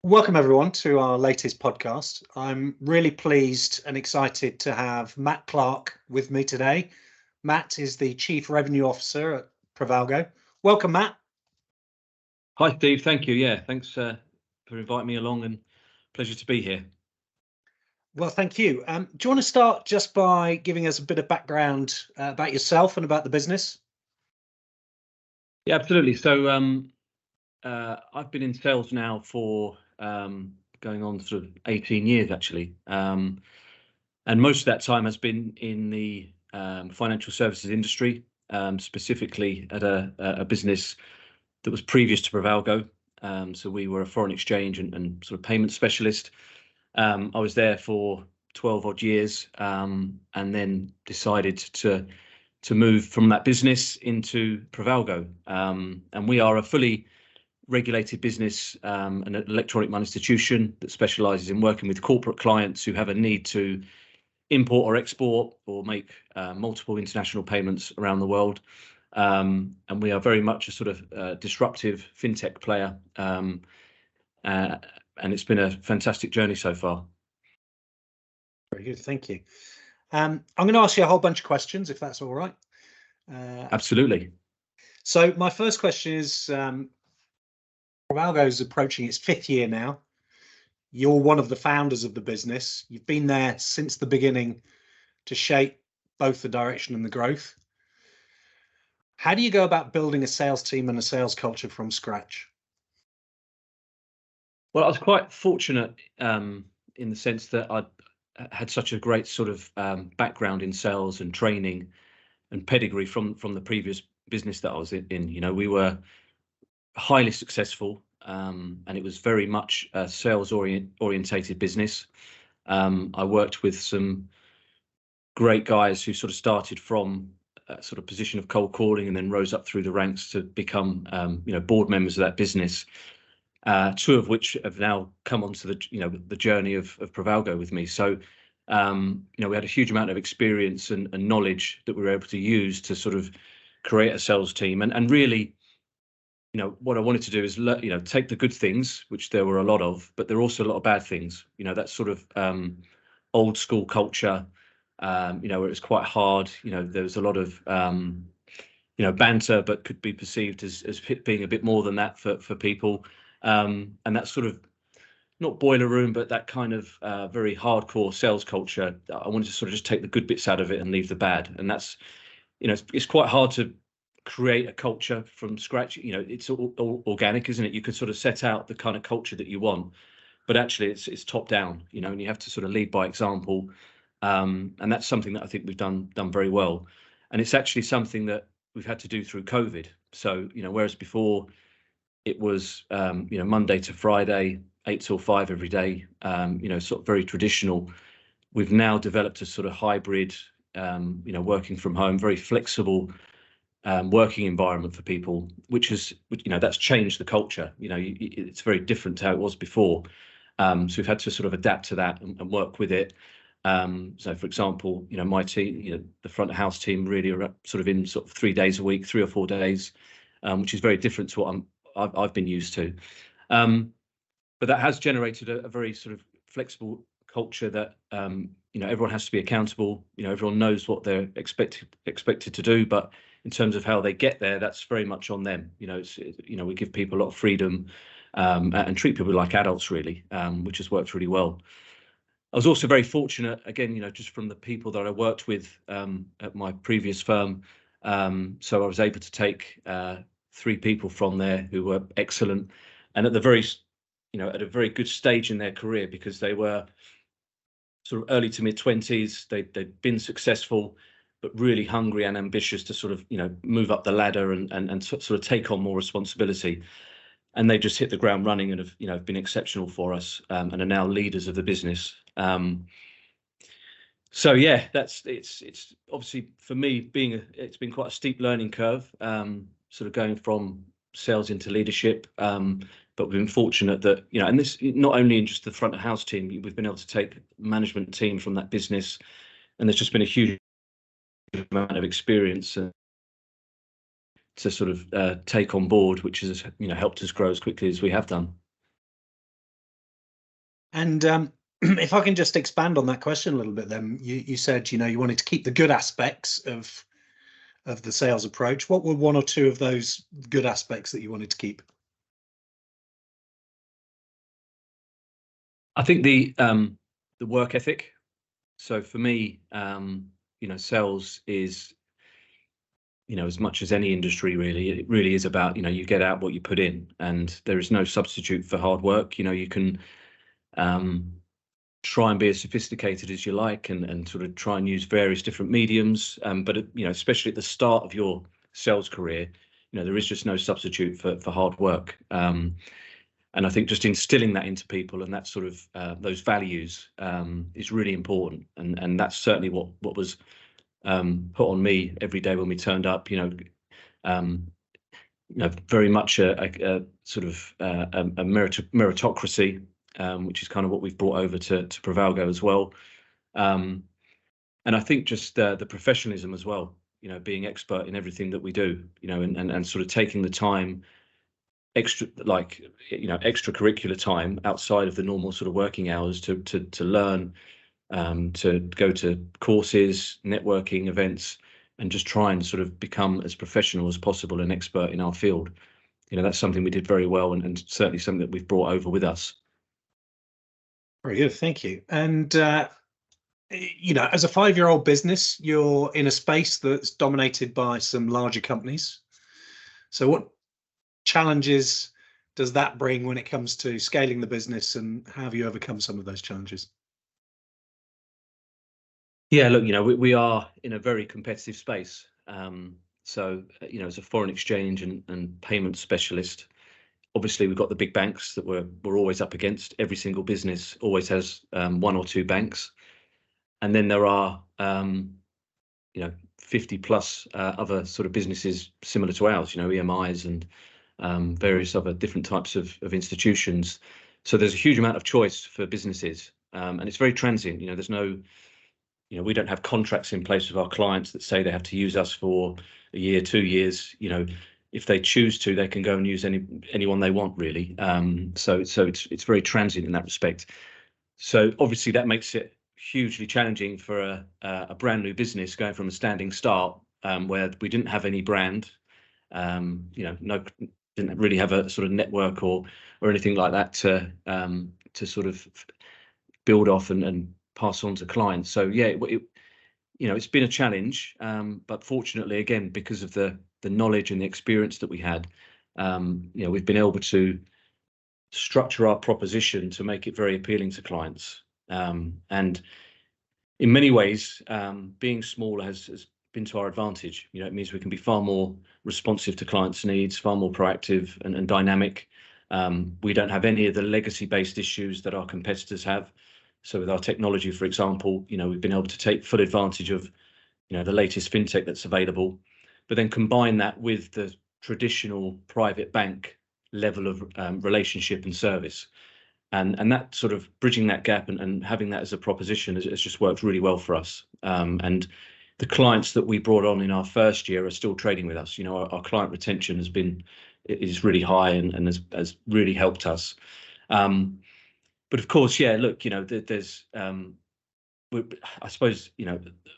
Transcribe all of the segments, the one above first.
Welcome everyone to our latest podcast. I'm really pleased and excited to have Matt Clarke with me today. Matt is the Chief Revenue Officer at Privalgo. Welcome, Matt. Hi, Steve. Thank you. Yeah, thanks for inviting me along, and pleasure to be here. Well, thank you. Do you want to start just by giving us a bit of background about yourself and about the business? Yeah, absolutely. So I've been in sales now for going on sort of 18 years, actually. And most of that time has been in the financial services industry, specifically at a business that was previous to Privalgo. So we were a foreign exchange and sort of payment specialist. I was there for 12 odd years, and then decided to move from that business into Privalgo. And we are a fully regulated business, an electronic money institution that specialises in working with corporate clients who have a need to import or export or make multiple international payments around the world. And we are very much a sort of disruptive fintech player. And it's been a fantastic journey so far. Very good, thank you. I'm going to ask you a whole bunch of questions, if that's all right. Absolutely. So my first question is, Privalgo is approaching its 5th year now. You're one of the founders of the business. You've been there since the beginning to shape both the direction and the growth. How do you go about building a sales team and a sales culture from scratch? Well, I was quite fortunate in the sense that I had such a great sort of background in sales and training and pedigree from the previous business that I was in. You know, we were highly successful, and it was very much a sales orientated business. I worked with some great guys who sort of started from a sort of position of cold calling and then rose up through the ranks to become board members of that business. Two of which have now come onto the journey of Privalgo with me. So we had a huge amount of experience and knowledge that we were able to use to sort of create a sales team. And really, what I wanted to do is take the good things, which there were a lot of, but there are also a lot of bad things. That sort of old school culture, where it was quite hard. There was a lot of banter, but could be perceived as being a bit more than that for people. And that sort of, not boiler room, but that kind of very hardcore sales culture. I wanted to sort of just take the good bits out of it and leave the bad. And that's, it's quite hard to create a culture from scratch. It's all organic, isn't it? You could sort of set out the kind of culture that you want, but actually it's top down, and you have to sort of lead by example. And that's something that I think we've done very well. And it's actually something that we've had to do through COVID. So, whereas before it was, Monday to Friday, 8 till 5 every day, sort of very traditional. We've now developed a sort of hybrid, working from home, very flexible working environment for people, which is, that's changed the culture. It's very different to how it was before. So we've had to sort of adapt to that and work with it. So, for example, my team, the front of house team, really are sort of in sort of 3 days a week, 3 or 4 days, which is very different to what I've been used to. But that has generated a very sort of flexible culture that everyone has to be accountable. Everyone knows what they're expected to do, but in terms of how they get there, that's very much on them. We give people a lot of freedom and treat people like adults, really, which has worked really well. I was also very fortunate, again, just from the people that I worked with at my previous firm. So I was able to take 3 people from there who were excellent, and at a very good stage in their career, because they were sort of early to mid 20s. They'd been successful, but really hungry and ambitious to sort of move up the ladder and sort of take on more responsibility. And they just hit the ground running and have been exceptional for us, and are now leaders of the business. So yeah, it's obviously for me it's been quite a steep learning curve, sort of going from sales into leadership. But we've been fortunate that, and this not only in just the front of house team, we've been able to take management team from that business, and there's just been a huge amount of experience to sort of take on board, which has helped us grow as quickly as we have done. And if I can just expand on that question a little bit, then you said, you wanted to keep the good aspects of the sales approach. What were one or two of those good aspects that you wanted to keep? I think the work ethic. So for me, sales is, as much as any industry really, it really is about, you get out what you put in, and there is no substitute for hard work. You can try and be as sophisticated as you like, and sort of try and use various different mediums. But especially at the start of your sales career, there is just no substitute for hard work. And I think just instilling that into people, and that sort of those values is really important. And that's certainly what was put on me every day when we turned up. Very much a sort of a meritocracy, which is kind of what we've brought over to Privalgo as well. And I think just the professionalism as well, being expert in everything that we do, and sort of taking the time, extracurricular time outside of the normal sort of working hours to learn, to go to courses, networking events, and just try and sort of become as professional as possible and expert in our field. That's something we did very well, and certainly something that we've brought over with us. Very good, thank you. And as a 5-year-old business, you're in a space that's dominated by some larger companies. So what challenges does that bring when it comes to scaling the business, and how have you overcome some of those challenges? Yeah, look, we are in a very competitive space. So, as a foreign exchange and payment specialist, obviously we've got the big banks that we're always up against. Every single business always has one or two banks, and then there are 50 plus other sort of businesses similar to ours. EMIs and various other different types of institutions. So there's a huge amount of choice for businesses, and it's very transient. There's no, we don't have contracts in place with our clients that say they have to use us for a year, 2 years. If they choose to, they can go and use anyone they want, really. So it's very transient in that respect. So obviously that makes it hugely challenging for a brand new business going from a standing start, where we didn't have any brand, didn't really have a sort of network or anything like that to sort of build off and pass on to clients. So yeah, it's been a challenge, but fortunately, again, because of the knowledge and the experience that we had, we've been able to structure our proposition to make it very appealing to clients. And in many ways, being smaller has been to our advantage. It means we can be far more responsive to clients' needs, far more proactive and dynamic. We don't have any of the legacy-based issues that our competitors have. So with our technology, for example, we've been able to take full advantage of, the latest fintech that's available, but then combine that with the traditional private bank level of relationship and service. And that sort of bridging that gap and having that as a proposition has just worked really well for us. And the clients that we brought on in our first year are still trading with us. Our client retention is really high and has really helped us. But of course, yeah, look, there's, I suppose,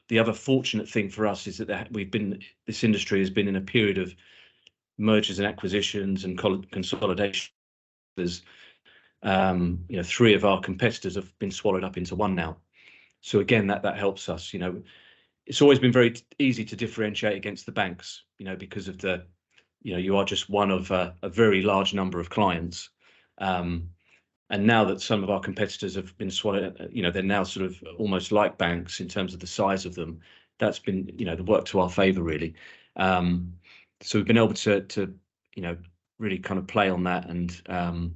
the other fortunate thing for us is that this industry has been in a period of mergers and acquisitions and consolidation. There's, 3 of our competitors have been swallowed up into one now. So again, that helps us. It's always been very easy to differentiate against the banks, because of you are just one of a very large number of clients. And now that some of our competitors have been swallowed, they're now sort of almost like banks in terms of the size of them. That's been, the work to our favour, really. So we've been able to really kind of play on that and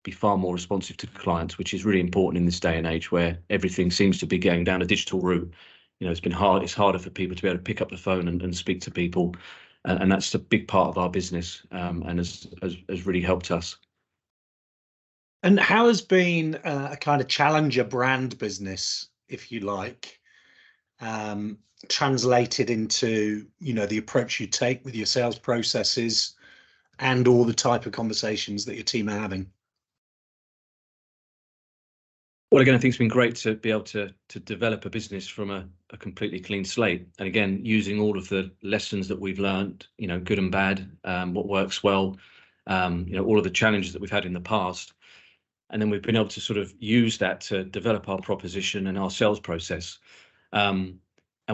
be far more responsive to clients, which is really important in this day and age where everything seems to be going down a digital route. It's been hard. It's harder for people to be able to pick up the phone and speak to people, and that's a big part of our business, and has really helped us. And how has been a kind of challenger brand business, if you like, translated into, the approach you take with your sales processes and all the type of conversations that your team are having? Well, again, I think it's been great to be able to develop a business from a completely clean slate, and again, using all of the lessons that we've learned, good and bad, what works well, all of the challenges that we've had in the past, and then we've been able to sort of use that to develop our proposition and our sales process. And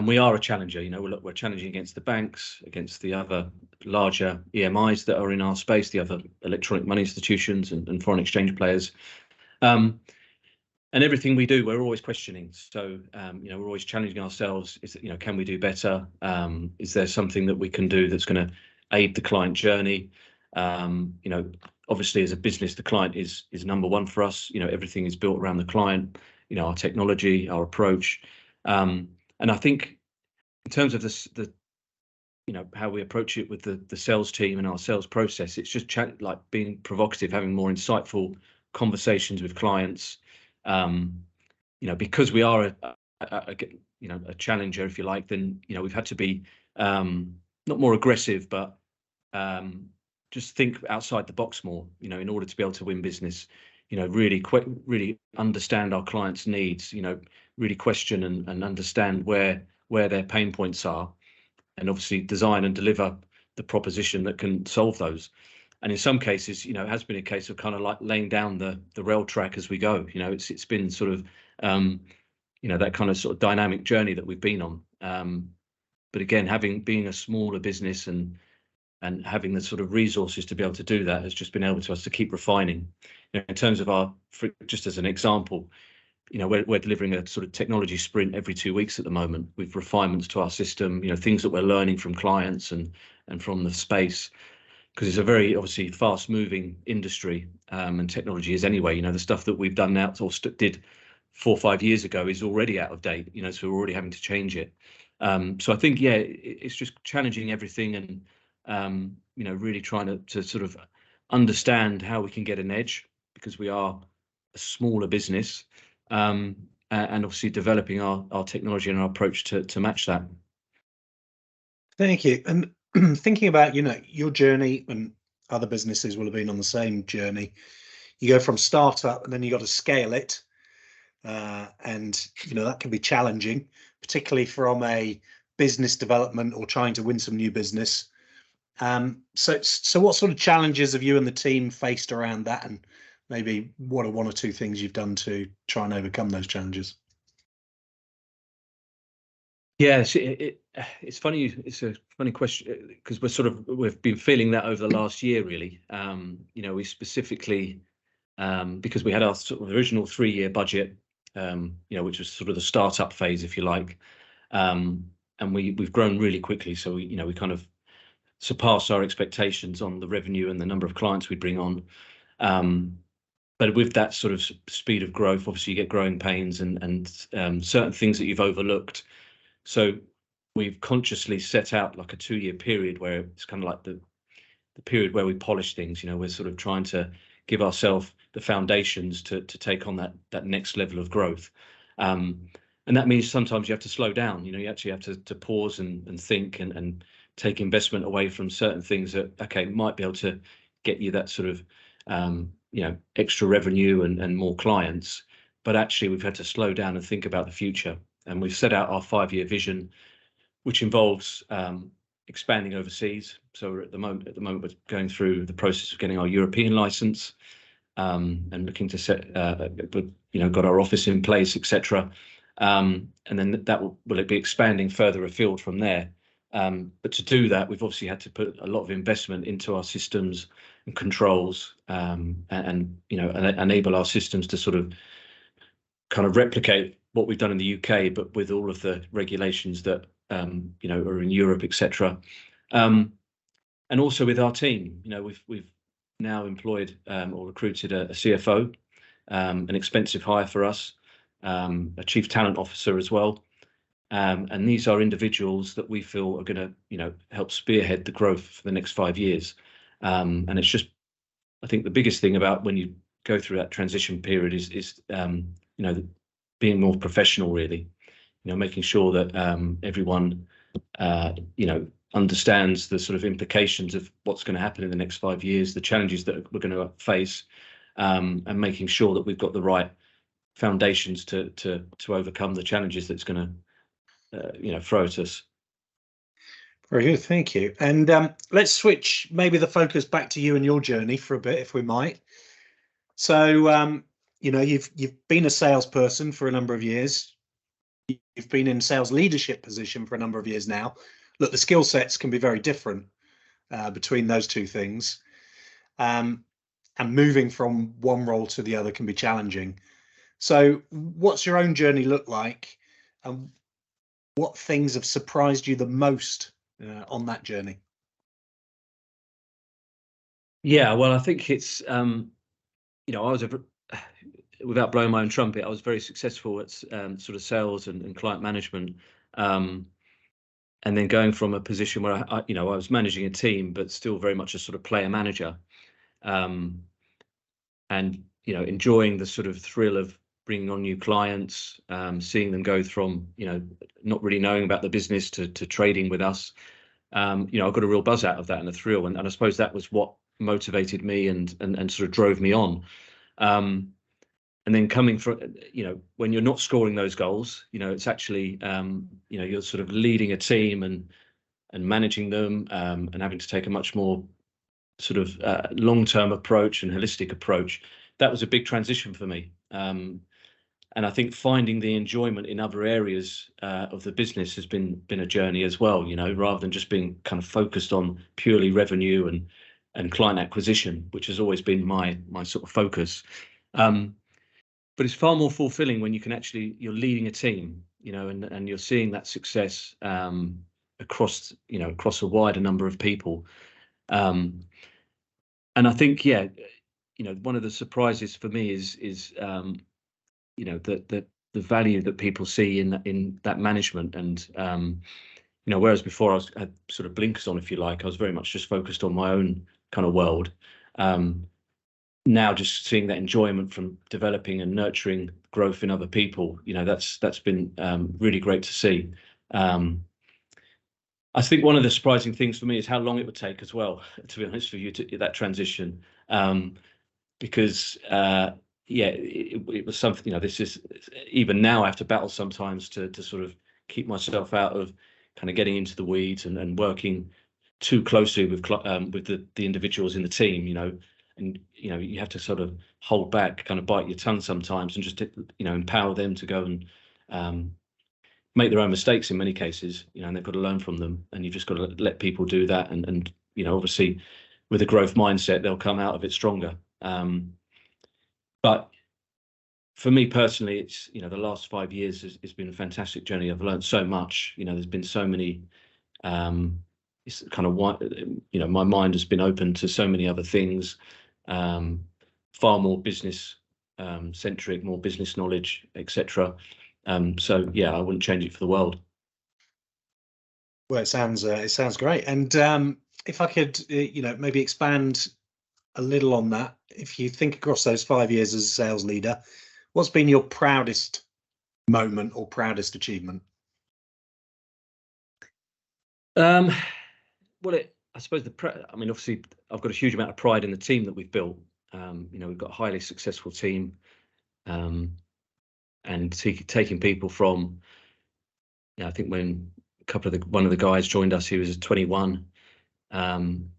we are a challenger. We're challenging against the banks, against the other larger EMIs that are in our space, the other electronic money institutions and foreign exchange players. And everything we do, we're always questioning. So, we're always challenging ourselves. Can we do better? Is there something that we can do that's going to aid the client journey? Obviously, as a business, the client is number one for us. Everything is built around the client. Our technology, our approach, and I think in terms of the how we approach it with the sales team and our sales process, it's just like being provocative, having more insightful conversations with clients. Because we are a challenger, if you like, then we've had to be not more aggressive, but just think outside the box more. In order to be able to win business, really understand our clients' needs. Really question and understand where their pain points are, and obviously design and deliver the proposition that can solve those. And in some cases, it has been a case of kind of like laying down the rail track as we go. It's been sort of that kind of sort of dynamic journey that we've been on. But again, being a smaller business and having the sort of resources to be able to do that has just been able to us to keep refining. In terms of just as an example, we're delivering a sort of technology sprint every 2 weeks at the moment with refinements to our system, things that we're learning from clients and from the space, because it's a very obviously fast moving industry, and technology is anyway. The stuff that we've done now or did 4 or 5 years ago is already out of date, so we're already having to change it. So I think, it's just challenging everything and, really trying to sort of understand how we can get an edge, because we are a smaller business, and obviously developing our technology and our approach to match that. Thank you. And thinking about, your journey, and other businesses will have been on the same journey. You go from startup and then you got to scale it. And, that can be challenging, particularly from a business development or trying to win some new business. So what sort of challenges have you and the team faced around that? And maybe what are 1 or 2 things you've done to try and overcome those challenges? Yes, it's funny. It's a funny question, because we've been feeling that over the last year, really. We specifically, because we had our sort of original 3-year budget, which was sort of the startup phase, if you like, and we've grown really quickly. So we kind of surpassed our expectations on the revenue and the number of clients we bring on. But with that sort of speed of growth, obviously you get growing pains and certain things that you've overlooked. So we've consciously set out like a 2-year period where it's kind of like the period where we polish things. We're sort of trying to give ourselves the foundations to take on that next level of growth. And that means sometimes you have to slow down. You actually have to pause and think and take investment away from certain things that might be able to get you that sort of extra revenue and more clients, but actually we've had to slow down and think about the future. And we've set out our 5-year vision, which involves expanding overseas. So at the moment we're going through the process of getting our European license, and looking to set got our office in place, etc. And then that will be expanding further afield from there. But to do that, we've obviously had to put a lot of investment into our systems and controls, and enable our systems to sort of kind of replicate what we've done in the UK, but with all of the regulations that are in Europe, etc. And also with our team, we've now employed or recruited a CFO, an expensive hire for us, a chief talent officer as well. And these are individuals that we feel are going to, help spearhead the growth for the next 5 years. And it's just, I think the biggest thing about when you go through that transition period is being more professional, really, making sure that everyone, understands the sort of implications of what's going to happen in the next 5 years, the challenges that we're going to face, and making sure that we've got the right foundations to overcome the challenges that's going to throw at us. Very good, thank you. And let's switch maybe the focus back to you and your journey for a bit, if we might. So you've been a salesperson for a number of years. You've been in sales leadership position for a number of years now. Look, the skill sets can be very different between those two things. And moving from one role to the other can be challenging. So what's your own journey look like? And what things have surprised you the most on that journey? Yeah, well, I think it's, I was, without blowing my own trumpet, I was very successful at sort of sales and client management. And then going from a position where I was managing a team, but still very much a sort of player manager, and enjoying the sort of thrill of bringing on new clients, seeing them go from not really knowing about the business to trading with us. I got a real buzz out of that and a thrill, and I suppose that was what motivated me and sort of drove me on. And then coming from, when you're not scoring those goals, it's actually, you're sort of leading a team and managing them, and having to take a much more sort of long-term approach and holistic approach. That was a big transition for me. And I think finding the enjoyment in other areas of the business has been a journey as well, rather than just being kind of focused on purely revenue and client acquisition, which has always been my sort of focus. But it's far more fulfilling when you can you're leading a team, and you're seeing that success across a wider number of people. And I think, one of the surprises for me is the value that people see in that management. And whereas before I had sort of blinkers on, if you like, I was very much just focused on my own kind of world. Now just seeing that enjoyment from developing and nurturing growth in other people, that's been really great to see. I think one of the surprising things for me is how long it would take as well, to be honest with you, to that transition, because it was something. This is, even now I have to battle sometimes to sort of keep myself out of kind of getting into the weeds and working too closely with the individuals in the team, and you have to sort of hold back, kind of bite your tongue sometimes, and just empower them to go and make their own mistakes in many cases, and they've got to learn from them, and you've just got to let people do that, and obviously with a growth mindset they'll come out of it stronger. But for me personally, it's the last 5 years has been a fantastic journey. I've learned so much. There's been so many. It's kind of what my mind has been open to so many other things, far more business centric, more business knowledge, etc. So yeah, I wouldn't change it for the world. Well, it sounds great. And if I could, maybe expand a little on that. If you think across those 5 years as a sales leader, what's been your proudest moment or proudest achievement? Well, I suppose obviously I've got a huge amount of pride in the team that we've built. We've got a highly successful team, and taking people from, I think when one of the guys joined us, he was 21.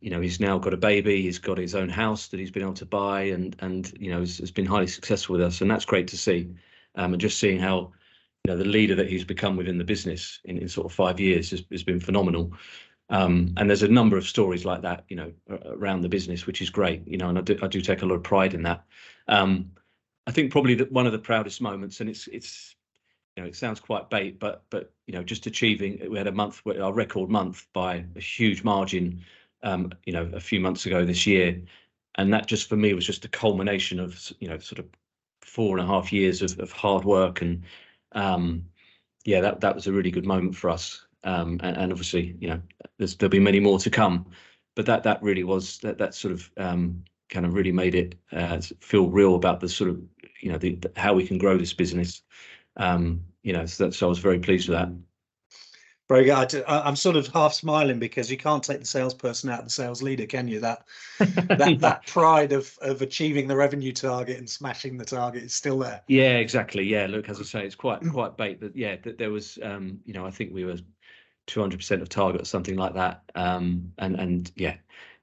He's now got a baby, he's got his own house that he's been able to buy, and has been highly successful with us, and that's great to see. And just seeing how the leader that he's become within the business in sort of 5 years has been phenomenal. And there's a number of stories like that, around the business, which is great, and I do take a lot of pride in that. I think probably that one of the proudest moments, and it's it sounds quite bait, but just achieving, we had our record month by a huge margin, a few months ago this year, and that just for me was just a culmination of sort of 4.5 years of hard work, and that was a really good moment for us. And obviously, there'll be many more to come, but that really was that sort of kind of really made it feel real about the sort of how we can grow this business. So I was very pleased with that. Very good. I'm sort of half smiling because you can't take the salesperson out of the sales leader, can you? That pride of achieving the revenue target and smashing the target is still there. Yeah, exactly. Yeah, look, as I say, it's quite bait, but yeah, there was, I think we were 200% of target or something like that, and yeah,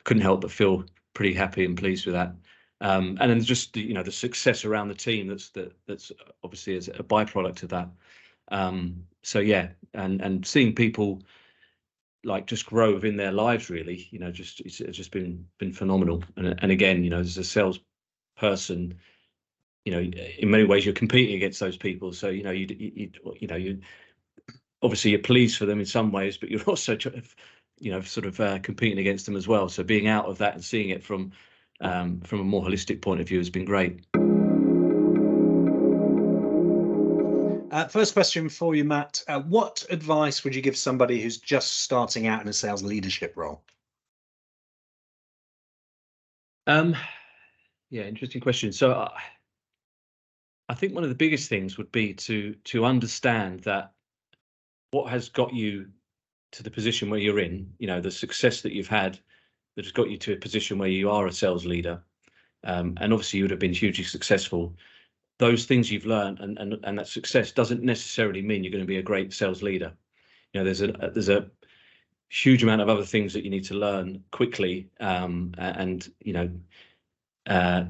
couldn't help but feel pretty happy and pleased with that. And then just the success around the team that's obviously as a byproduct of that. So yeah, and seeing people like just grow within their lives, really, it's just been phenomenal. And again, as a salesperson, in many ways you're competing against those people. So you obviously you're pleased for them in some ways, but you're also competing against them as well. So being out of that and seeing it from a more holistic point of view has been great. First question for you, Matt. What advice would you give somebody who's just starting out in a sales leadership role? Yeah, interesting question. So I think one of the biggest things would be to understand that what has got you to the position where you're in, the success that you've had that has got you to a position where you are a sales leader, and obviously you would have been hugely successful. Those things you've learned and that success doesn't necessarily mean you're going to be a great sales leader. There's a huge amount of other things that you need to learn quickly, and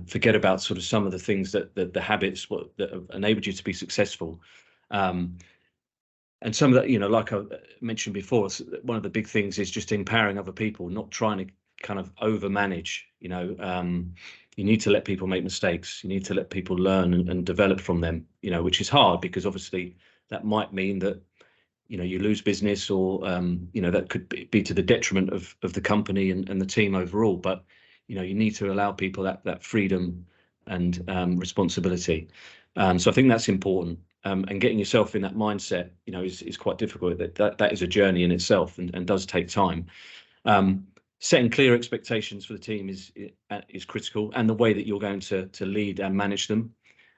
forget about sort of some of the things that the habits that have enabled you to be successful. And some of that, like I mentioned before, one of the big things is just empowering other people, not trying to kind of overmanage. You need to let people make mistakes. You need to let people learn and develop from them, which is hard because obviously that might mean that, you lose business or, that could be to the detriment of the company and the team overall. But, you need to allow people that freedom and responsibility. So I think that's important. And getting yourself in that mindset, is quite difficult. That is a journey in itself and does take time. Setting clear expectations for the team is critical, and the way that you're going to lead and manage them.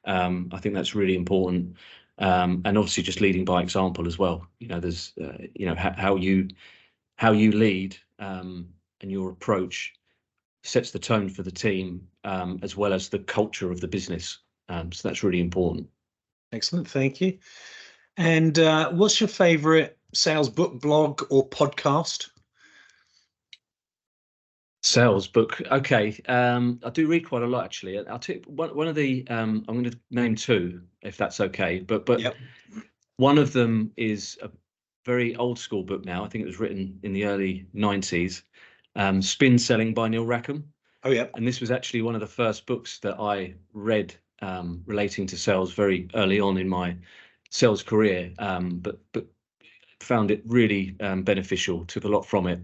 I think that's really important. And obviously just leading by example as well. There's how you lead and your approach sets the tone for the team, as well as the culture of the business. So that's really important. Excellent, thank you. And what's your favorite sales book, blog, or podcast? Sales book. Okay. I do read quite a lot, actually. I'll take one of the, I'm going to name two, if that's okay. But Yep. One of them is a very old school book now. I think it was written in the early 90s. Spin Selling by Neil Rackham. Oh, yeah. And this was actually one of the first books that I read relating to sales very early on in my sales career, but found it really beneficial, took a lot from it.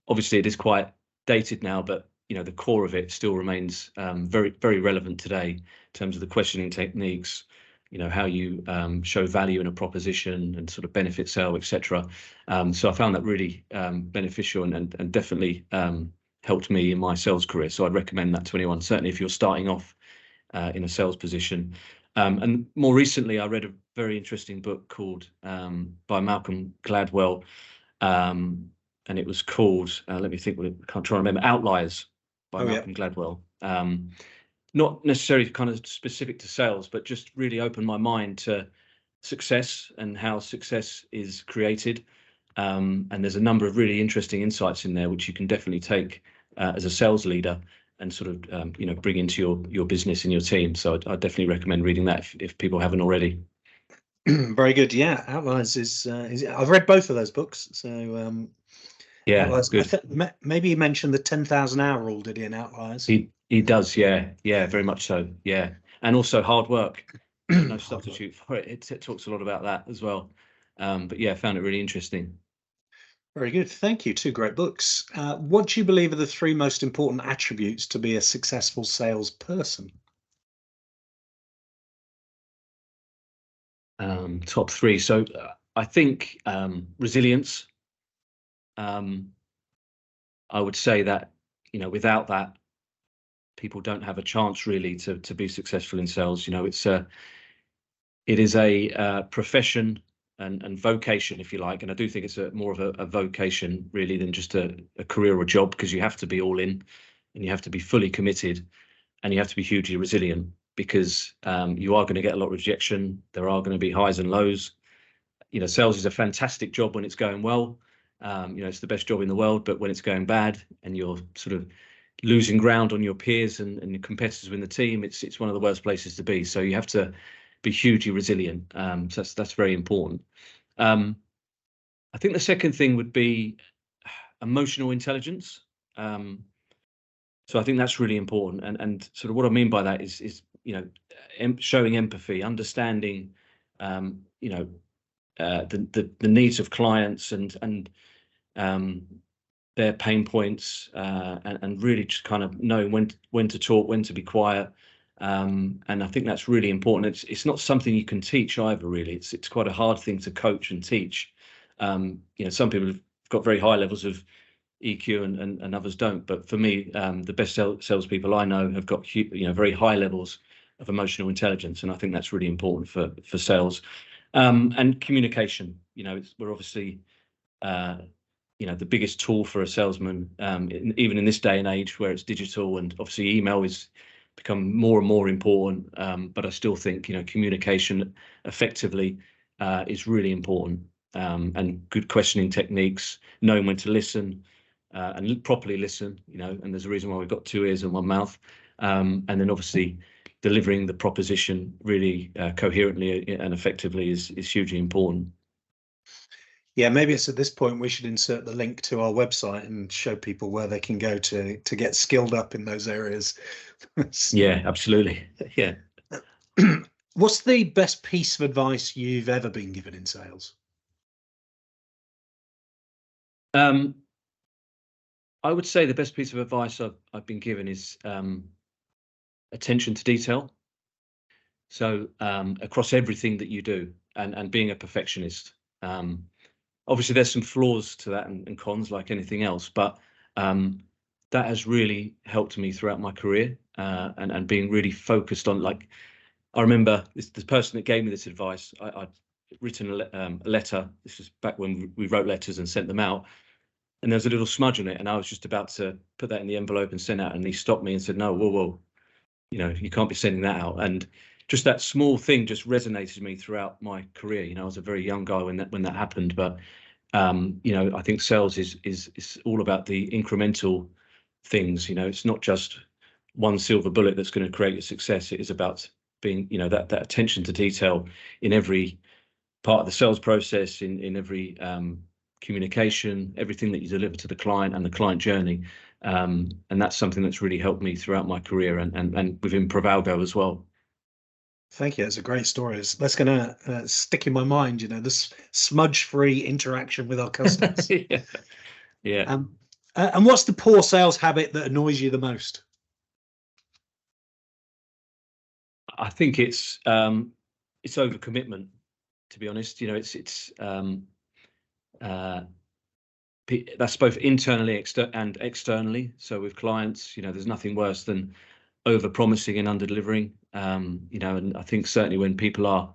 Obviously, it is quite dated now, but the core of it still remains very, very relevant today in terms of the questioning techniques, how you show value in a proposition and sort of benefit sale, etc. So I found that really beneficial and definitely helped me in my sales career. So I'd recommend that to anyone, certainly if you're starting off in a sales position. And more recently, I read a very interesting book called by Malcolm Gladwell, and it was called, let me think, I can't try to remember, Outliers by Malcolm Gladwell. Not necessarily kind of specific to sales, but just really opened my mind to success and how success is created. And there's a number of really interesting insights in there, which you can definitely take as a sales leader and sort of, bring into your business and your team. So I'd definitely recommend reading that if people haven't already. Very good. Yeah, Outliers is I've read both of those books. So yeah, Outliers, good. Maybe he mentioned the 10,000 hour rule, did he, in Outliers? He does, yeah, very much so, yeah. And also hard work, no substitute for it. It talks a lot about that as well. But yeah, I found it really interesting. Very good. Thank you. Two great books. What do you believe are the three most important attributes to be a successful salesperson? Top three. So I think resilience. I would say that, without that, people don't have a chance really to be successful in sales. It is a profession and vocation, if you like. And I do think it's more of a vocation really than just a career or job, because you have to be all in and you have to be fully committed and you have to be hugely resilient, because you are going to get a lot of rejection. There are going to be highs and lows. Sales is a fantastic job when it's going well. It's the best job in the world, but when it's going bad and you're sort of losing ground on your peers and your competitors within the team, it's one of the worst places to be. So you have to be hugely resilient. So that's very important. I think the second thing would be emotional intelligence. So I think that's really important. And sort of what I mean by that is showing empathy, understanding the needs of clients and their pain points, and really just kind of knowing when to talk, when to be quiet. And I think that's really important. It's not something you can teach either, really. It's quite a hard thing to coach and teach. Some people have got very high levels of EQ and others don't. But for me, the best salespeople I know have got very high levels of emotional intelligence, and I think that's really important for sales. And communication. We're obviously the biggest tool for a salesman, even in this day and age where it's digital, and obviously email is become more and more important. But I still think communication effectively is really important, and good questioning techniques, knowing when to listen and properly listen. And there's a reason why we've got 2 ears and 1 mouth. And then obviously delivering the proposition really coherently and effectively is hugely important. Yeah, maybe it's at this point we should insert the link to our website and show people where they can go to get skilled up in those areas. Yeah, absolutely. Yeah. What's the best piece of advice you've ever been given in sales? I would say the best piece of advice I've been given is attention to detail. So across everything that you do, and being a perfectionist. Obviously, there's some flaws to that and cons like anything else, but that has really helped me throughout my career, and being really focused on, like, I remember the person that gave me this advice, I'd written a letter. This was back when we wrote letters and sent them out, and there was a little smudge on it, and I was just about to put that in the envelope and send out, and he stopped me and said, "No, whoa, you can't be sending that out." And just that small thing just resonated with me throughout my career. I was a very young guy when that happened, but I think sales is all about the incremental things. It's not just one silver bullet that's going to create your success. It is about being, that attention to detail in every part of the sales process, in every communication, everything that you deliver to the client and the client journey. And that's something that's really helped me throughout my career and within Privalgo as well. Thank you. It's a great story. That's going to stick in my mind, this smudge-free interaction with our customers. Yeah. And what's the poor sales habit that annoys you the most? I think it's overcommitment, to be honest. That's both internally and externally. So with clients, there's nothing worse than over-promising and under-delivering. And I think certainly when people are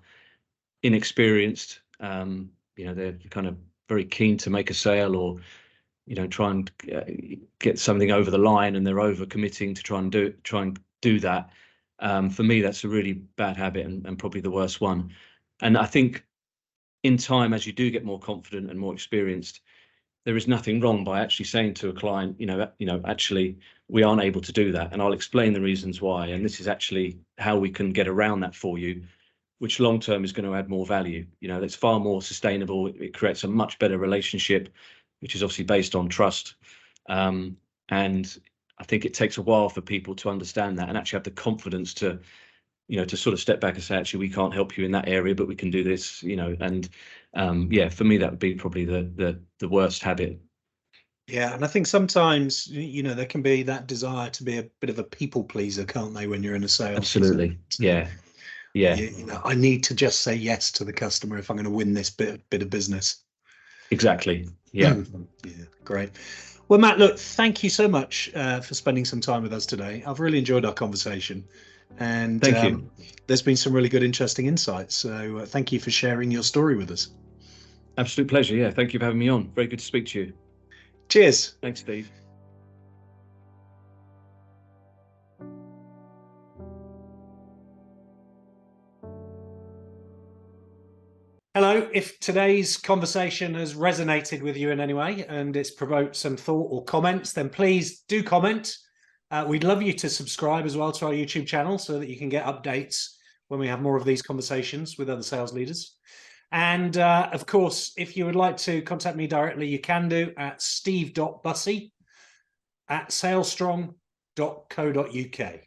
inexperienced, they're kind of very keen to make a sale or, try and get something over the line, and they're over-committing to try and do that. For me, that's a really bad habit and probably the worst one. And I think in time, as you do get more confident and more experienced, there is nothing wrong by actually saying to a client, actually, we aren't able to do that, and I'll explain the reasons why. And this is actually how we can get around that for you, which long term is going to add more value. It's far more sustainable. It creates a much better relationship, which is obviously based on trust. And I think it takes a while for people to understand that and actually have the confidence to sort of step back and say, actually, we can't help you in that area, but we can do this, and for me, that would be probably the worst habit. Yeah, and I think sometimes, there can be that desire to be a bit of a people pleaser, can't they, when you're in a sales? Absolutely. Yeah. I need to just say yes to the customer if I'm going to win this bit of business. Exactly. Yeah. Yeah, great. Well, Matt, look, thank you so much for spending some time with us today. I've really enjoyed our conversation. And thank you. There's been some really good, interesting insights. So thank you for sharing your story with us. Absolute pleasure. Yeah, thank you for having me on. Very good to speak to you. Cheers. Thanks, Steve. Hello, if today's conversation has resonated with you in any way and it's provoked some thought or comments, then please do comment. We'd love you to subscribe as well to our YouTube channel so that you can get updates when we have more of these conversations with other sales leaders. And of course, if you would like to contact me directly, you can do at steve.bussey@salestrong.co.uk.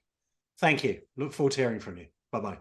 Thank you. Look forward to hearing from you. Bye-bye.